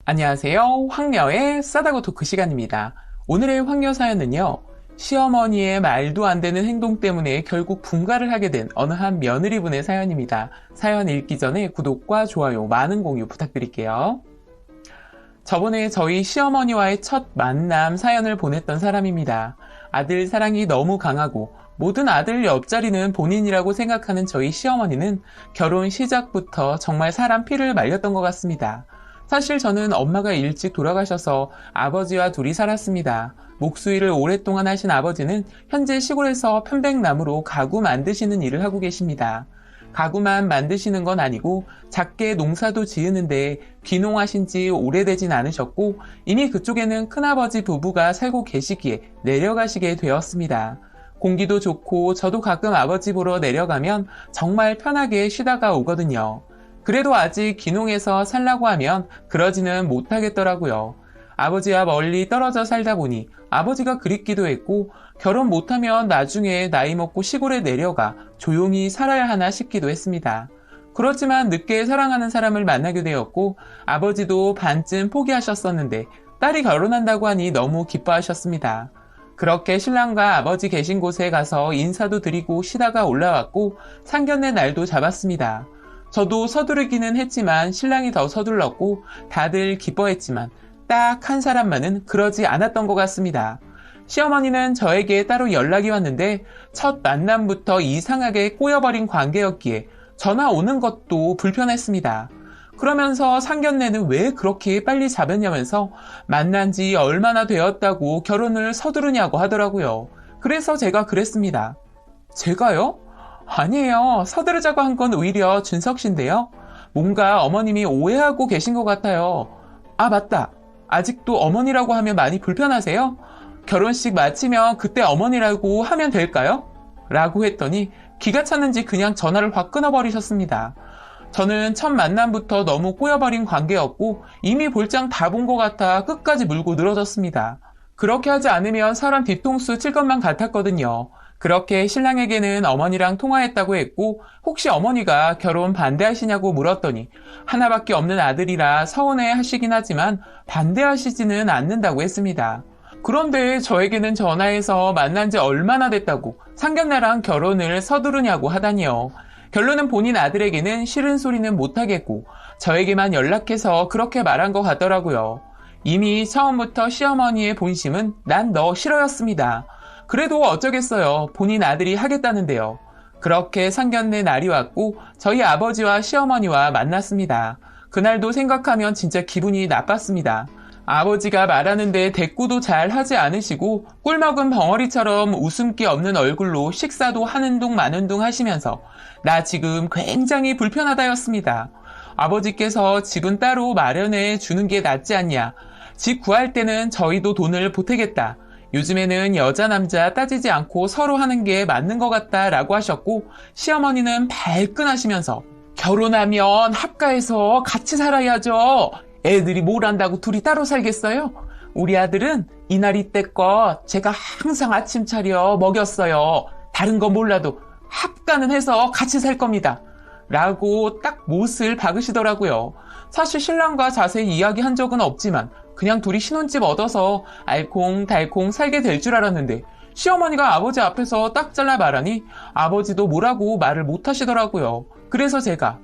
안녕하세요. 황녀의 싸다고 토크 시간입니다. 오늘의 황녀 사연은요. 시어머니의 말도 안 되는 행동 때문에 결국 분가를 하게 된 어느 한 며느리분의 사연입니다. 사연 읽기 전에 구독과 좋아요, 많은 공유 부탁드릴게요. 저번에 저희 시어머니와의 첫 만남 사연을 보냈던 사람입니다. 아들 사랑이 너무 강하고 모든 아들 옆자리는 본인이라고 생각하는 저희 시어머니는 결혼 시작부터 정말 사람 피를 말렸던 것 같습니다. 사실 저는 엄마가 일찍 돌아가셔서 아버지와 둘이 살았습니다. 목수일을 오랫동안 하신 아버지는 현재 시골에서 편백나무로 가구 만드시는 일을 하고 계십니다. 가구만 만드시는 건 아니고 작게 농사도 지으는데 귀농하신 지 오래되진 않으셨고 이미 그쪽에는 큰아버지 부부가 살고 계시기에 내려가시게 되었습니다. 공기도 좋고 저도 가끔 아버지 보러 내려가면 정말 편하게 쉬다가 오거든요. 그래도 아직 귀농해서 살라고 하면 그러지는 못하겠더라고요. 아버지와 멀리 떨어져 살다 보니 아버지가 그립기도 했고 결혼 못하면 나중에 나이 먹고 시골에 내려가 조용히 살아야 하나 싶기도 했습니다. 그렇지만 늦게 사랑하는 사람을 만나게 되었고 아버지도 반쯤 포기하셨었는데 딸이 결혼한다고 하니 너무 기뻐하셨습니다. 그렇게 신랑과 아버지 계신 곳에 가서 인사도 드리고 쉬다가 올라왔고 상견례 날도 잡았습니다. 저도 서두르기는 했지만 신랑이 더 서둘렀고 다들 기뻐했지만 딱 한 사람만은 그러지 않았던 것 같습니다. 시어머니는 저에게 따로 연락이 왔는데 첫 만남부터 이상하게 꼬여버린 관계였기에 전화 오는 것도 불편했습니다. 그러면서 상견례는 왜 그렇게 빨리 잡았냐면서 만난 지 얼마나 되었다고 결혼을 서두르냐고 하더라고요. 그래서 제가 그랬습니다. 제가요? 아니에요. 서두르자고 한 건 오히려 준석 씨인데요. 뭔가 어머님이 오해하고 계신 것 같아요. 아, 맞다. 아직도 어머니라고 하면 많이 불편하세요? 결혼식 마치면 그때 어머니라고 하면 될까요? 라고 했더니 기가 찼는지 그냥 전화를 확 끊어버리셨습니다. 저는 첫 만남부터 너무 꼬여버린 관계였고 이미 볼장 다 본 것 같아 끝까지 물고 늘어졌습니다. 그렇게 하지 않으면 사람 뒤통수 칠 것만 같았거든요. 그렇게 신랑에게는 어머니랑 통화했다고 했고 혹시 어머니가 결혼 반대하시냐고 물었더니 하나밖에 없는 아들이라 서운해 하시긴 하지만 반대하시지는 않는다고 했습니다. 그런데 저에게는 전화해서 만난 지 얼마나 됐다고 상견례랑 결혼을 서두르냐고 하다니요. 결론은 본인 아들에게는 싫은 소리는 못하겠고 저에게만 연락해서 그렇게 말한 것 같더라고요. 이미 처음부터 시어머니의 본심은 난 너 싫어였습니다. 그래도 어쩌겠어요. 본인 아들이 하겠다는데요. 그렇게 상견례 날이 왔고 저희 아버지와 시어머니와 만났습니다. 그날도 생각하면 진짜 기분이 나빴습니다. 아버지가 말하는데 대꾸도 잘 하지 않으시고 꿀먹은 벙어리처럼 웃음기 없는 얼굴로 식사도 하는 둥 마는 둥 하시면서 나 지금 굉장히 불편하다였습니다. 아버지께서 집은 따로 마련해 주는 게 낫지 않냐. 집 구할 때는 저희도 돈을 보태겠다. 요즘에는 여자 남자 따지지 않고 서로 하는 게 맞는 것 같다라고 하셨고 시어머니는 발끈하시면서 결혼하면 합가해서 같이 살아야죠. 애들이 뭘 안다고 둘이 따로 살겠어요? 우리 아들은 이날 이때껏 제가 항상 아침 차려 먹였어요. 다른 거 몰라도 합가는 해서 같이 살 겁니다. 라고 딱 못을 박으시더라고요. 사실 신랑과 자세히 이야기한 적은 없지만 그냥 둘이 신혼집 얻어서 알콩달콩 살게 될 줄 알았는데 시어머니가 아버지 앞에서 딱 잘라 말하니 아버지도 뭐라고 말을 못 하시더라고요. 그래서 제가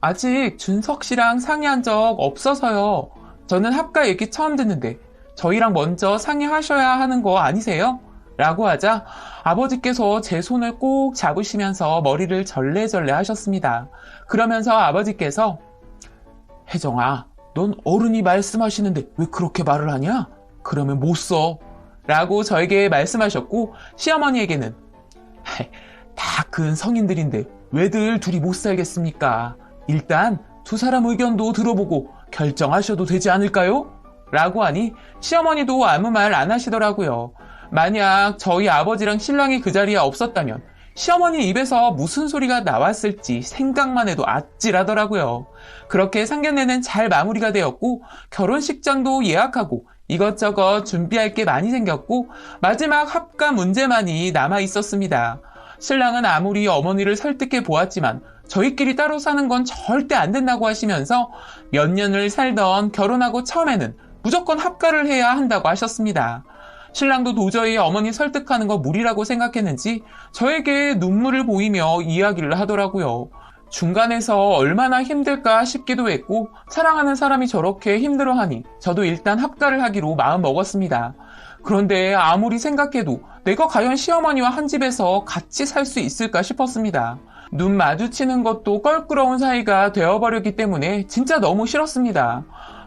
아직 준석 씨랑 상의한 적 없어서요. 저는 합가 얘기 처음 듣는데 저희랑 먼저 상의하셔야 하는 거 아니세요? 라고 하자 아버지께서 제 손을 꼭 잡으시면서 머리를 절레절레 하셨습니다. 그러면서 아버지께서 혜정아, 넌 어른이 말씀하시는데 왜 그렇게 말을 하냐? 그러면 못 써. 라고 저에게 말씀하셨고 시어머니에게는 다 큰 성인들인데 왜들 둘이 못 살겠습니까? 일단 두 사람 의견도 들어보고 결정하셔도 되지 않을까요? 라고 하니 시어머니도 아무 말 안 하시더라고요. 만약 저희 아버지랑 신랑이 그 자리에 없었다면 시어머니 입에서 무슨 소리가 나왔을지 생각만 해도 아찔하더라고요. 그렇게 상견례는 잘 마무리가 되었고 결혼식장도 예약하고 이것저것 준비할 게 많이 생겼고 마지막 합가 문제만이 남아 있었습니다. 신랑은 아무리 어머니를 설득해 보았지만 저희끼리 따로 사는 건 절대 안 된다고 하시면서 몇 년을 살던 결혼하고 처음에는 무조건 합가를 해야 한다고 하셨습니다. 신랑도 도저히 어머니 설득하는 거 무리라고 생각했는지 저에게 눈물을 보이며 이야기를 하더라고요. 중간에서 얼마나 힘들까 싶기도 했고 사랑하는 사람이 저렇게 힘들어하니 저도 일단 합가를 하기로 마음 먹었습니다. 그런데 아무리 생각해도 내가 과연 시어머니와 한 집에서 같이 살 수 있을까 싶었습니다. 눈 마주치는 것도 껄끄러운 사이가 되어버렸기 때문에 진짜 너무 싫었습니다.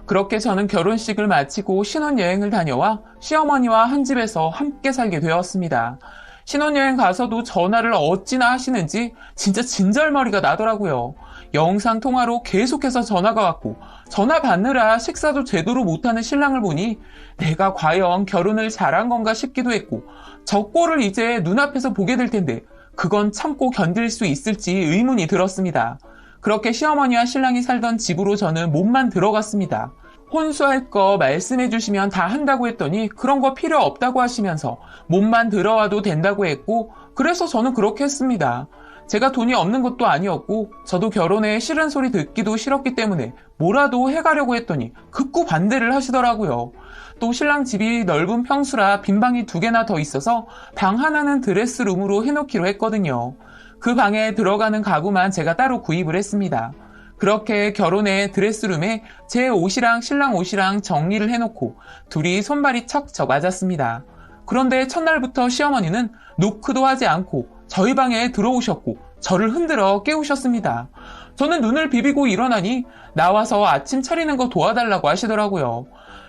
그렇게 저는 결혼식을 마치고 신혼여행을 다녀와 시어머니와 한 집에서 함께 살게 되었습니다. 신혼여행 가서도 전화를 어찌나 하시는지 진짜 진절머리가 나더라고요. 영상통화로 계속해서 전화가 왔고 전화 받느라 식사도 제대로 못하는 신랑을 보니 내가 과연 결혼을 잘한 건가 싶기도 했고 저 꼴을 이제 눈앞에서 보게 될 텐데 그건 참고 견딜 수 있을지 의문이 들었습니다. 그렇게 시어머니와 신랑이 살던 집으로 저는 몸만 들어갔습니다. 혼수할 거 말씀해 주시면 다 한다고 했더니 그런 거 필요 없다고 하시면서 몸만 들어와도 된다고 했고 그래서 저는 그렇게 했습니다. 제가 돈이 없는 것도 아니었고 저도 결혼에 싫은 소리 듣기도 싫었기 때문에 뭐라도 해가려고 했더니 극구 반대를 하시더라고요. 또 신랑 집이 넓은 평수라 빈방이 2개나 더 있어서 방 하나는 드레스룸으로 해놓기로 했거든요. 그 방에 들어가는 가구만 제가 따로 구입을 했습니다. 그렇게 결혼해 드레스룸에 제 옷이랑 신랑 옷이랑 정리를 해놓고 둘이 손발이 척척 맞았습니다. 그런데 첫날부터 시어머니는 노크도 하지 않고 저희 방에 들어오셨고 저를 흔들어 깨우셨습니다. 저는 눈을 비비고 일어나니 나와서 아침 차리는 거 도와달라고 하시더라고요.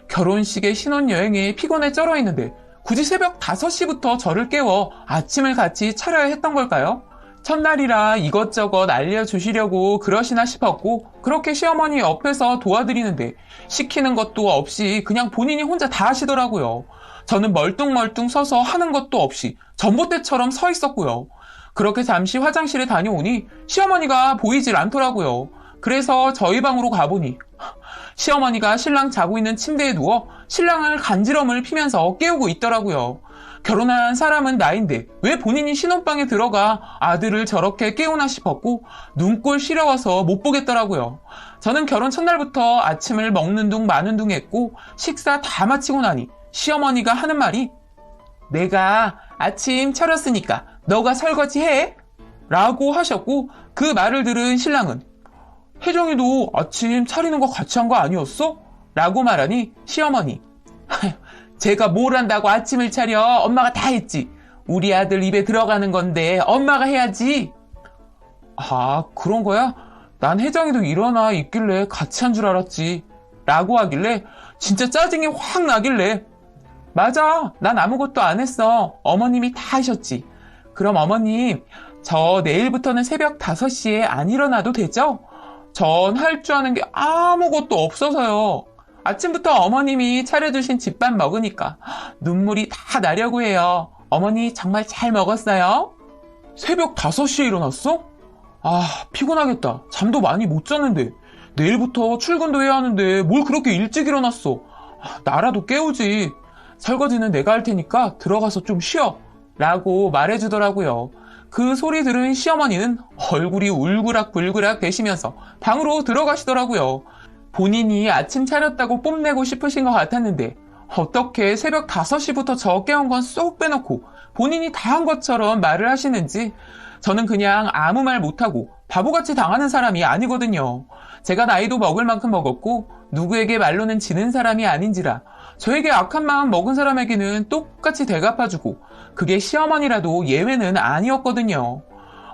결혼식에 신혼여행에 피곤해 쩔어 있는데 굳이 새벽 5시부터 저를 깨워 아침을 같이 차려야 했던 걸까요? 첫날이라 이것저것 알려주시려고 그러시나 싶었고 그렇게 시어머니 옆에서 도와드리는데 시키는 것도 없이 그냥 본인이 혼자 다 하시더라고요. 저는 멀뚱멀뚱 서서 하는 것도 없이 전봇대처럼 서 있었고요. 그렇게 잠시 화장실에 다녀오니 시어머니가 보이질 않더라고요. 그래서 저희 방으로 가보니 시어머니가 신랑 자고 있는 침대에 누워 신랑을 간지럼을 피면서 깨우고 있더라고요. 결혼한 사람은 나인데 왜 본인이 신혼방에 들어가 아들을 저렇게 깨우나 싶었고 눈꼴 시려워서 못 보겠더라고요. 저는 결혼 첫날부터 아침을 먹는 둥 마는 둥 했고 식사 다 마치고 나니 시어머니가 하는 말이 내가 아침 차렸으니까 너가 설거지해? 라고 하셨고 그 말을 들은 신랑은 혜정이도 아침 차리는 거 같이 한 거 아니었어? 라고 말하니 시어머니 제가 뭘 한다고 아침을 차려? 엄마가 다 했지. 우리 아들 입에 들어가는 건데 엄마가 해야지. 아, 그런 거야? 난 혜정이도 일어나 있길래 같이 한 줄 알았지. 라고 하길래 진짜 짜증이 확 나길래 맞아, 난 아무것도 안 했어. 어머님이 다 하셨지. 그럼 어머님, 저 내일부터는 새벽 5시에 안 일어나도 되죠? 전 할 줄 아는 게 아무것도 없어서요. 아침부터 어머님이 차려주신 집밥 먹으니까 눈물이 다 나려고 해요. 어머니 정말 잘 먹었어요? 새벽 5시에 일어났어? 아, 피곤하겠다. 잠도 많이 못 잤는데. 내일부터 출근도 해야 하는데 뭘 그렇게 일찍 일어났어. 나라도 깨우지. 설거지는 내가 할 테니까 들어가서 좀 쉬어. 라고 말해주더라고요. 그 소리 들은 시어머니는 얼굴이 울그락불그락 되시면서 방으로 들어가시더라고요. 본인이 아침 차렸다고 뽐내고 싶으신 것 같았는데 어떻게 새벽 5시부터 저 깨운 건 쏙 빼놓고 본인이 다 한 것처럼 말을 하시는지 저는 그냥 아무 말 못하고 바보같이 당하는 사람이 아니거든요. 제가 나이도 먹을 만큼 먹었고 누구에게 말로는 지는 사람이 아닌지라 저에게 악한 마음 먹은 사람에게는 똑같이 대갚아주고 그게 시어머니라도 예외는 아니었거든요.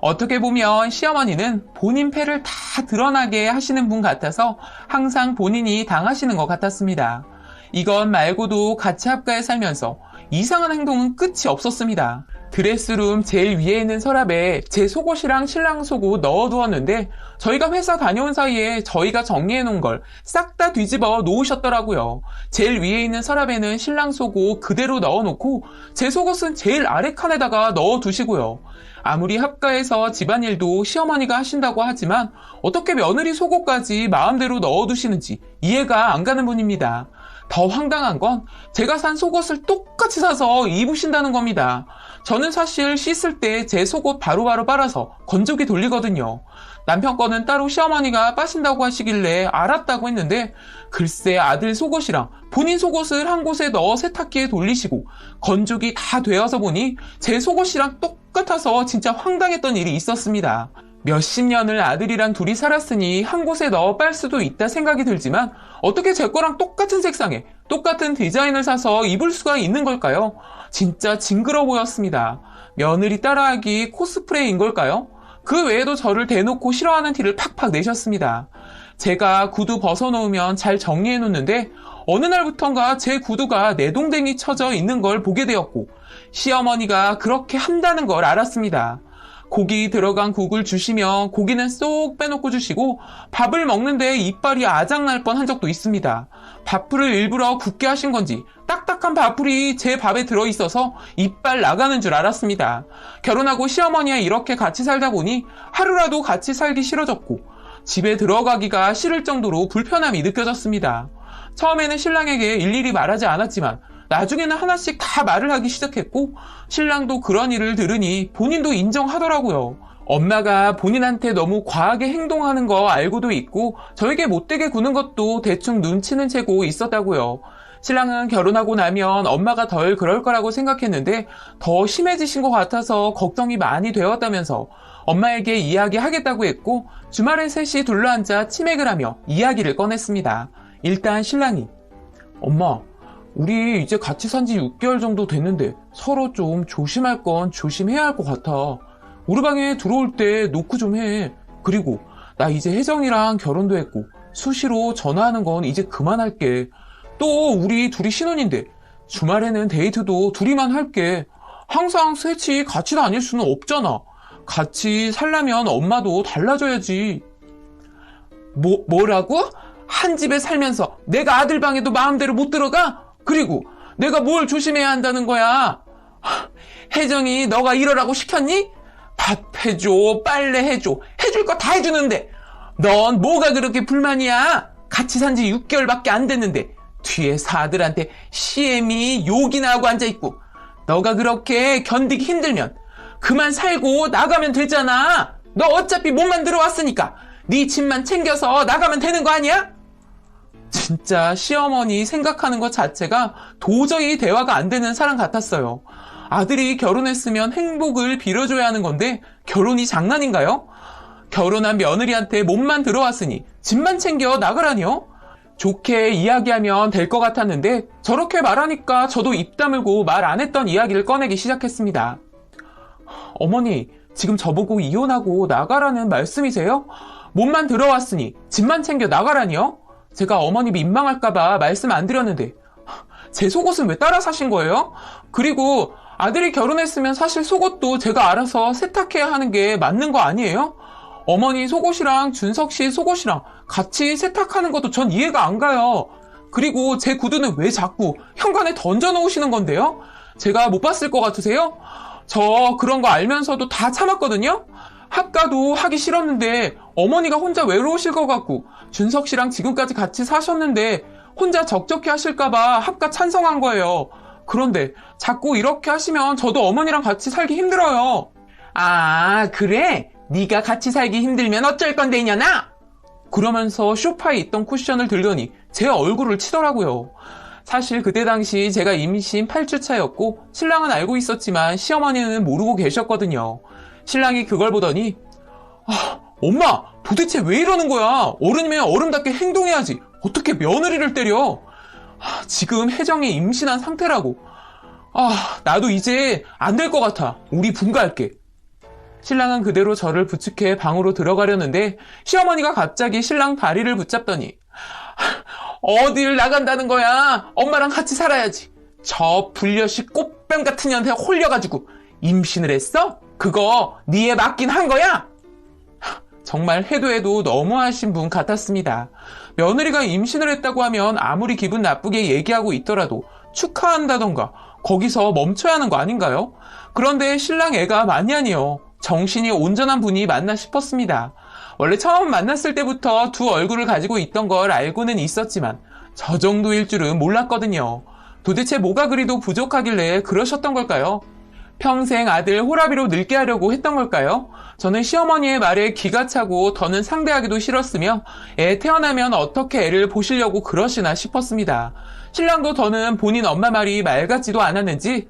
어떻게 보면 시어머니는 본인 패를 다 드러나게 하시는 분 같아서 항상 본인이 당하시는 것 같았습니다. 이것 말고도 같이 합가에 살면서 이상한 행동은 끝이 없었습니다. 드레스룸 제일 위에 있는 서랍에 제 속옷이랑 신랑 속옷 넣어두었는데 저희가 회사 다녀온 사이에 저희가 정리해놓은 걸 싹 다 뒤집어 놓으셨더라고요. 제일 위에 있는 서랍에는 신랑 속옷 그대로 넣어놓고 제 속옷은 제일 아래 칸에다가 넣어두시고요. 아무리 합가해서 집안일도 시어머니가 하신다고 하지만 어떻게 며느리 속옷까지 마음대로 넣어두시는지 이해가 안 가는 분입니다. 더 황당한 건 제가 산 속옷을 똑같이 사서 입으신다는 겁니다. 저는 사실 씻을 때 제 속옷 바로바로 빨아서 건조기 돌리거든요. 남편 거는 따로 시어머니가 빠신다고 하시길래 알았다고 했는데 글쎄 아들 속옷이랑 본인 속옷을 한 곳에 넣어 세탁기에 돌리시고 건조기 다 되어서 보니 제 속옷이랑 똑같아서 진짜 황당했던 일이 있었습니다. 몇십 년을 아들이랑 둘이 살았으니 한 곳에 넣어 빨 수도 있다 생각이 들지만 어떻게 제 거랑 똑같은 색상에 똑같은 디자인을 사서 입을 수가 있는 걸까요? 진짜 징그러 보였습니다. 며느리 따라하기 코스프레인 걸까요? 그 외에도 저를 대놓고 싫어하는 티를 팍팍 내셨습니다. 제가 구두 벗어놓으면 잘 정리해놓는데 어느 날부턴가 제 구두가 내동댕이 쳐져 있는 걸 보게 되었고 시어머니가 그렇게 한다는 걸 알았습니다. 고기 들어간 국을 주시면 고기는 쏙 빼놓고 주시고 밥을 먹는데 이빨이 아작날 뻔한 적도 있습니다. 밥풀을 일부러 굽게 하신 건지 딱딱한 밥풀이 제 밥에 들어있어서 이빨 나가는 줄 알았습니다. 결혼하고 시어머니와 이렇게 같이 살다 보니 하루라도 같이 살기 싫어졌고 집에 들어가기가 싫을 정도로 불편함이 느껴졌습니다. 처음에는 신랑에게 일일이 말하지 않았지만 나중에는 하나씩 다 말을 하기 시작했고 신랑도 그런 일을 들으니 본인도 인정하더라고요. 엄마가 본인한테 너무 과하게 행동하는 거 알고도 있고 저에게 못되게 구는 것도 대충 눈치는 채고 있었다고요. 신랑은 결혼하고 나면 엄마가 덜 그럴 거라고 생각했는데 더 심해지신 것 같아서 걱정이 많이 되었다면서 엄마에게 이야기하겠다고 했고 주말에 셋이 둘러앉아 치맥을 하며 이야기를 꺼냈습니다. 일단 신랑이 엄마 우리 이제 같이 산 지 6개월 정도 됐는데 서로 좀 조심할 건 조심해야 할 것 같아. 우리 방에 들어올 때 노크 좀 해. 그리고 나 이제 혜정이랑 결혼도 했고 수시로 전화하는 건 이제 그만할게. 또 우리 둘이 신혼인데 주말에는 데이트도 둘이만 할게. 항상 셋이 같이 다닐 수는 없잖아. 같이 살려면 엄마도 달라져야지. 뭐라고? 한 집에 살면서 내가 아들 방에도 마음대로 못 들어가? 그리고 내가 뭘 조심해야 한다는 거야? 혜정이 너가 이러라고 시켰니? 밥 해줘, 빨래 해줘, 해줄 거 다 해주는데 넌 뭐가 그렇게 불만이야? 같이 산 지 6개월밖에 안 됐는데 뒤에서 아들한테 시엠이 욕이나 하고 앉아있고 너가 그렇게 견디기 힘들면 그만 살고 나가면 되잖아. 너 어차피 몸만 들어왔으니까 네 집만 챙겨서 나가면 되는 거 아니야? 진짜 시어머니 생각하는 것 자체가 도저히 대화가 안 되는 사람 같았어요. 아들이 결혼했으면 행복을 빌어줘야 하는 건데 결혼이 장난인가요? 결혼한 며느리한테 몸만 들어왔으니 집만 챙겨 나가라니요? 좋게 이야기하면 될 것 같았는데 저렇게 말하니까 저도 입 다물고 말 안 했던 이야기를 꺼내기 시작했습니다. 어머니, 지금 저보고 이혼하고 나가라는 말씀이세요? 몸만 들어왔으니 집만 챙겨 나가라니요? 제가 어머니 민망할까봐 말씀 안 드렸는데 제 속옷은 왜 따라 사신 거예요? 그리고 아들이 결혼했으면 사실 속옷도 제가 알아서 세탁해야 하는 게 맞는 거 아니에요? 어머니 속옷이랑 준석 씨 속옷이랑 같이 세탁하는 것도 전 이해가 안 가요. 그리고 제 구두는 왜 자꾸 현관에 던져놓으시는 건데요? 제가 못 봤을 것 같으세요? 저 그런 거 알면서도 다 참았거든요? 학가도 하기 싫었는데 어머니가 혼자 외로우실 것 같고 준석 씨랑 지금까지 같이 사셨는데 혼자 적적해 하실까봐 합가 찬성한 거예요. 그런데 자꾸 이렇게 하시면 저도 어머니랑 같이 살기 힘들어요. 아, 그래? 네가 같이 살기 힘들면 어쩔 건데 이년아? 그러면서 소파에 있던 쿠션을 들더니 제 얼굴을 치더라고요. 사실 그때 당시 제가 임신 8주 차였고 신랑은 알고 있었지만 시어머니는 모르고 계셨거든요. 신랑이 그걸 보더니 엄마 도대체 왜 이러는 거야? 어른이면 어른답게 행동해야지. 어떻게 며느리를 때려? 지금 혜정이 임신한 상태라고. 나도 이제 안 될 것 같아. 우리 분가할게. 신랑은 그대로 저를 부축해 방으로 들어가려는데 시어머니가 갑자기 신랑 다리를 붙잡더니 어딜 나간다는 거야? 엄마랑 같이 살아야지. 저 불려시 꽃뱀 같은 년한테 홀려가지고 임신을 했어? 그거 니에 맞긴 한 거야? 정말 해도 너무하신 분 같았습니다. 며느리가 임신을 했다고 하면 아무리 기분 나쁘게 얘기하고 있더라도 축하한다던가 거기서 멈춰야 하는 거 아닌가요? 그런데 신랑 애가 많이 아니요. 정신이 온전한 분이 맞나 싶었습니다. 원래 처음 만났을 때부터 두 얼굴을 가지고 있던 걸 알고는 있었지만 저 정도일 줄은 몰랐거든요. 도대체 뭐가 그리도 부족하길래 그러셨던 걸까요? 평생 아들 호라비로 늙게 하려고 했던 걸까요? 저는 시어머니의 말에 기가 차고 더는 상대하기도 싫었으며 애 태어나면 어떻게 애를 보시려고 그러시나 싶었습니다. 신랑도 더는 본인 엄마 말이 말 같지도 않았는지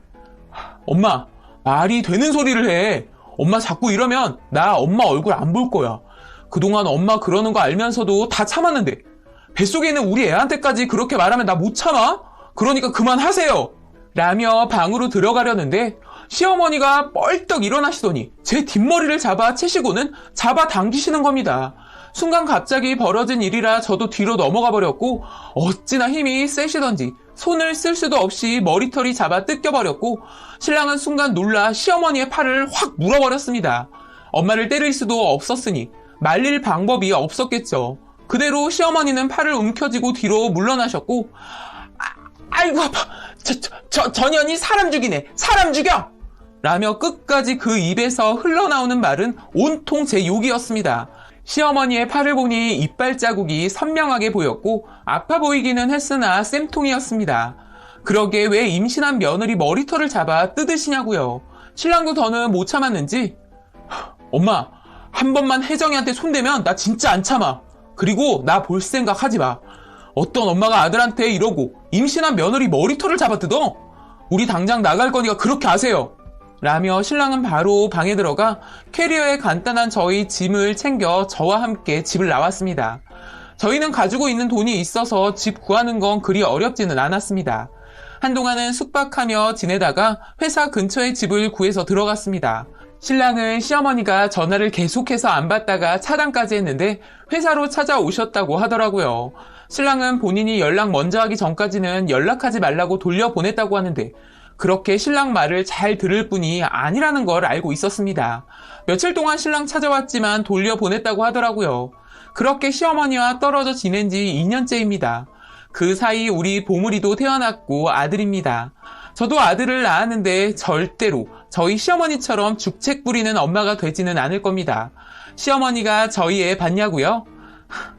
엄마, 말이 되는 소리를 해. 엄마 자꾸 이러면 나 엄마 얼굴 안 볼 거야. 그동안 엄마 그러는 거 알면서도 다 참았는데 뱃속에 있는 우리 애한테까지 그렇게 말하면 나 못 참아? 그러니까 그만하세요. 라며 방으로 들어가려는데 시어머니가 뻘떡 일어나시더니 제 뒷머리를 잡아 채시고는 잡아 당기시는 겁니다. 순간 갑자기 벌어진 일이라 저도 뒤로 넘어가 버렸고 어찌나 힘이 세시던지 손을 쓸 수도 없이 머리털이 잡아 뜯겨버렸고 신랑은 순간 놀라 시어머니의 팔을 확 물어버렸습니다. 엄마를 때릴 수도 없었으니 말릴 방법이 없었겠죠. 그대로 시어머니는 팔을 움켜쥐고 뒤로 물러나셨고 아이고 아파. 전현이 사람 죽이네. 사람 죽여! 라며 끝까지 그 입에서 흘러나오는 말은 온통 제 욕이었습니다. 시어머니의 팔을 보니 이빨 자국이 선명하게 보였고 아파 보이기는 했으나 쌤통이었습니다. 그러게 왜 임신한 며느리 머리털을 잡아 뜯으시냐고요. 신랑도 더는 못 참았는지 엄마 한 번만 혜정이한테 손대면 나 진짜 안 참아. 그리고 나 볼 생각 하지 마. 어떤 엄마가 아들한테 이러고 임신한 며느리 머리털을 잡아 뜯어? 우리 당장 나갈 거니까 그렇게 하세요. 라며 신랑은 바로 방에 들어가 캐리어에 간단한 저희 짐을 챙겨 저와 함께 집을 나왔습니다. 저희는 가지고 있는 돈이 있어서 집 구하는 건 그리 어렵지는 않았습니다. 한동안은 숙박하며 지내다가 회사 근처에 집을 구해서 들어갔습니다. 신랑은 시어머니가 전화를 계속해서 안 받다가 차단까지 했는데 회사로 찾아오셨다고 하더라고요. 신랑은 본인이 연락 먼저 하기 전까지는 연락하지 말라고 돌려보냈다고 하는데 그렇게 신랑 말을 잘 들을 뿐이 아니라는 걸 알고 있었습니다. 며칠 동안 신랑 찾아왔지만 돌려보냈다고 하더라고요. 그렇게 시어머니와 떨어져 지낸 지 2년째입니다. 그 사이 우리 보물이도 태어났고 아들입니다. 저도 아들을 낳았는데 절대로 저희 시어머니처럼 죽책 부리는 엄마가 되지는 않을 겁니다. 시어머니가 저희 애 봤냐고요?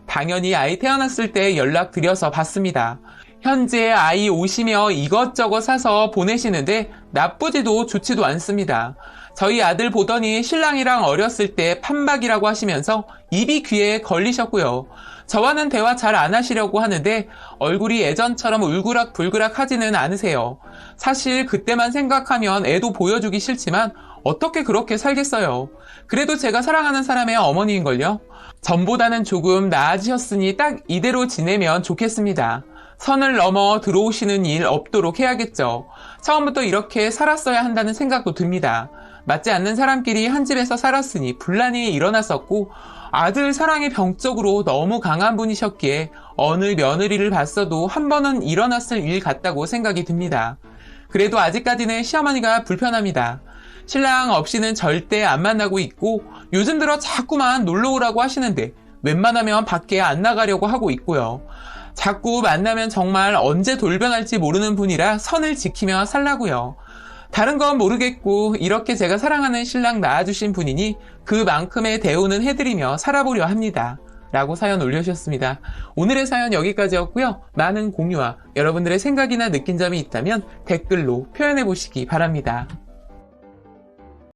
당연히 아이 태어났을 때 연락드려서 봤습니다. 현재 아이 오시며 이것저것 사서 보내시는데 나쁘지도 좋지도 않습니다. 저희 아들 보더니 신랑이랑 어렸을 때 판박이라고 하시면서 입이 귀에 걸리셨고요. 저와는 대화 잘 안 하시려고 하는데 얼굴이 예전처럼 울그락불그락 하지는 않으세요. 사실 그때만 생각하면 애도 보여주기 싫지만 어떻게 그렇게 살겠어요. 그래도 제가 사랑하는 사람의 어머니인걸요. 전보다는 조금 나아지셨으니 딱 이대로 지내면 좋겠습니다. 선을 넘어 들어오시는 일 없도록 해야겠죠. 처음부터 이렇게 살았어야 한다는 생각도 듭니다. 맞지 않는 사람끼리 한 집에서 살았으니 분란이 일어났었고 아들 사랑이 병적으로 너무 강한 분이셨기에 어느 며느리를 봤어도 한 번은 일어났을 일 같다고 생각이 듭니다. 그래도 아직까지는 시어머니가 불편합니다. 신랑 없이는 절대 안 만나고 있고 요즘 들어 자꾸만 놀러 오라고 하시는데 웬만하면 밖에 안 나가려고 하고 있고요. 자꾸 만나면 정말 언제 돌변할지 모르는 분이라 선을 지키며 살라고요. 다른 건 모르겠고 이렇게 제가 사랑하는 신랑 낳아주신 분이니 그만큼의 대우는 해드리며 살아보려 합니다. 라고 사연 올려주셨습니다. 오늘의 사연 여기까지였고요. 많은 공유와 여러분들의 생각이나 느낀 점이 있다면 댓글로 표현해 보시기 바랍니다.